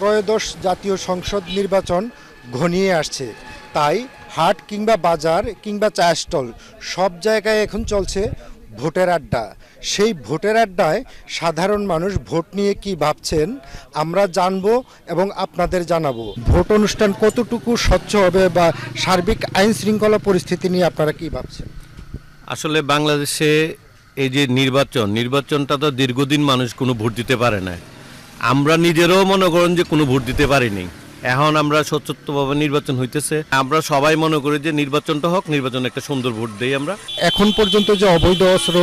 ত্রয়োদশ জাতীয় সংসদ নির্বাচন ঘনিয়ে আসছে, তাই হাট কিংবা বাজার কিংবা চা স্টল সব জায়গায় এখন চলছে ভোটের আড্ডা। সেই ভোটের আড্ডায় সাধারণ মানুষ ভোট নিয়ে কি ভাবছেন আমরা জানবো এবং আপনাদের জানাবো। ভোট অনুষ্ঠান কতটুকু স্বচ্ছ হবে বা সার্বিক আইন শৃঙ্খলা পরিস্থিতি নিয়ে আপনারা কি ভাবছেন? আসলে বাংলাদেশে এই যে নির্বাচনটা তো দীর্ঘদিন মানুষ কোনো ভোট দিতে পারে না। আমরা নিজেরাও মনে করেন যে কোনো ভোট দিতে পারিনি। এখন আমরা স্বচ্ছভাবে নির্বাচন হইতেছে, আমরা সবাই মনে করি যে নির্বাচনটা হোক, নির্বাচনে একটা সুন্দর ভোট দেই আমরা। এখন পর্যন্ত যে অবৈধ অস্ত্র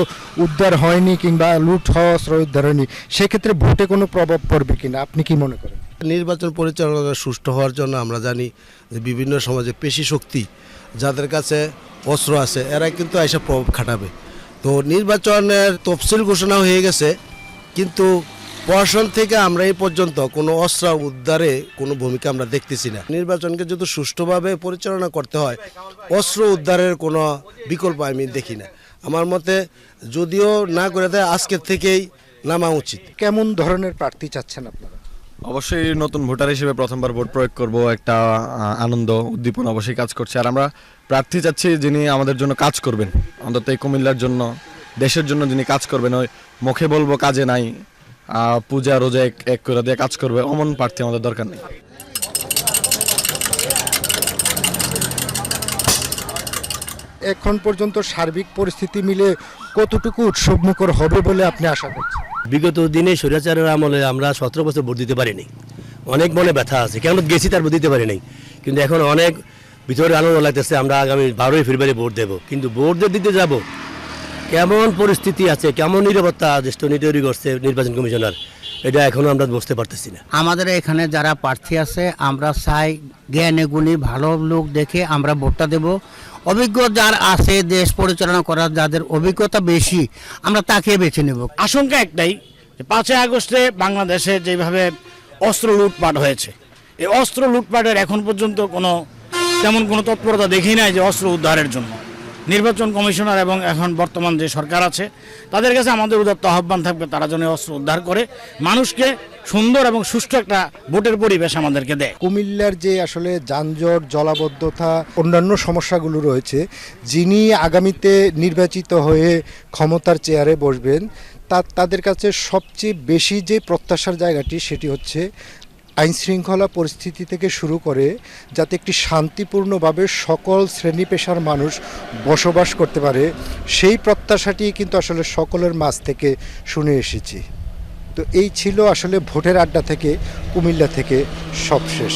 উদ্ধার হয়নি কিংবা লুট হওয়া অস্ত্র উদ্ধার হয়নি, সেক্ষেত্রে ভোটে কোনো প্রভাব পড়বে কিনা আপনি কি মনে করেন? নির্বাচন পরিচালনা সুষ্ঠু হওয়ার জন্য আমরা জানি যে বিভিন্ন সমাজে পেশি শক্তি যাদের কাছে অস্ত্র আছে এরা কিন্তু এসে প্রভাব খাটাবে। তো নির্বাচনের তফসিল ঘোষণা হয়ে গেছে, কিন্তু প্রশাসন থেকে আমরা এই পর্যন্ত কোনো অস্ত্র উদ্ধারে কোনো ভূমিকা আমরা দেখতেছি না। নির্বাচনকে যদি সুষ্ঠুভাবে পরিচালনা করতে হয়, অস্ত্র উদ্ধারের কোনো বিকল্প আমি দেখি না। আমার মতে যদিও না করে দেয় আজকের থেকেই নামা উচিত। কেমন ধরনের প্রার্থী চাচ্ছেন আপনারা? অবশ্যই নতুন ভোটার হিসেবে প্রথমবার ভোট প্রয়োগ করব, একটা আনন্দ উদ্দীপনা অবশ্যই কাজ করছে। আর আমরা প্রার্থী চাচ্ছি যিনি আমাদের জন্য কাজ করবেন, অন্তত এই কুমিল্লার জন্য, দেশের জন্য যিনি কাজ করবেন। ওই মুখে বলবো কাজে নাই, পূজা রোজা এক করে দিয়ে কাজ করবে, অমন প্রার্থী আমাদের দরকার নেই। এখন পর্যন্ত সার্বিক পরিস্থিতি মিলে কতটুকু উৎসবমুখর হবে বলে আপনি আশা করছেন? বিগত দিনে স্বৈরাচারের আমলে আমরা 17 বছর ভোট দিতে পারিনি, অনেক মনে ব্যথা আছে, কেন গেছি তার ভোট দিতে পারি নাই। কিন্তু এখন অনেক ভিতরে আনন্দ লাগতেছে, আমরা আগামী 12ই ফেব্রুয়ারি ভোট দেবো। কিন্তু ভোট দিতে যাব, কেমন পরিস্থিতি আছে, কেমন নিরাপত্তা আদেশ তৈরি করছে নির্বাচন কমিশনার, এটা এখনও আমরা বুঝতে পারতেছি না। আমাদের এখানে যারা প্রার্থী আছে আমরা চাই জ্ঞানী গুণী ভালো লোক দেখে আমরা ভোটটা দেব। অভিজ্ঞ যার আছে দেশ পরিচালনা করার, যাদের অভিজ্ঞতা বেশি আমরা তাকে বেছে নেব। আশঙ্কা একটাই যে 5ই আগস্টে বাংলাদেশে যেভাবে অস্ত্র লুটপাট হয়েছে, এই অস্ত্র লুটপাটের এখন পর্যন্ত তেমন কোনো তৎপরতা দেখি নাই যে অস্ত্র উদ্ধারের জন্য। নির্বাচন কমিশনার এবং এখন বর্তমান যে সরকার আছে তাদের কাছে আমাদের উদাত্ত আহ্বান থাকবে তারা যেন অস্ত্র উদ্ধার করে মানুষকে সুন্দর এবং সুষ্ঠু একটা ভোটের পরিবেশ আমাদেরকে দেয়। কুমিল্লার যে আসলে যানজট, জলাবদ্ধতা, অন্যান্য সমস্যাগুলো রয়েছে, যিনি আগামীতে নির্বাচিত হয়ে ক্ষমতার চেয়ারে বসবেন তাদের কাছে সবচেয়ে বেশি যে প্রত্যাশার জায়গাটি সেটি হচ্ছে আইন শৃঙ্খলা পরিস্থিতি থেকে শুরু করে যাতে একটি শান্তিপূর্ণভাবে সকল শ্রেণী পেশার মানুষ বসবাস করতে পারে, সেই প্রত্যাশাটি কিন্তু আসলে সকলের মাঝ থেকে শুনে এসেছি। তো এই ছিল আসলে ভোটের আড্ডা থেকে কুমিল্লা থেকে সবশেষ।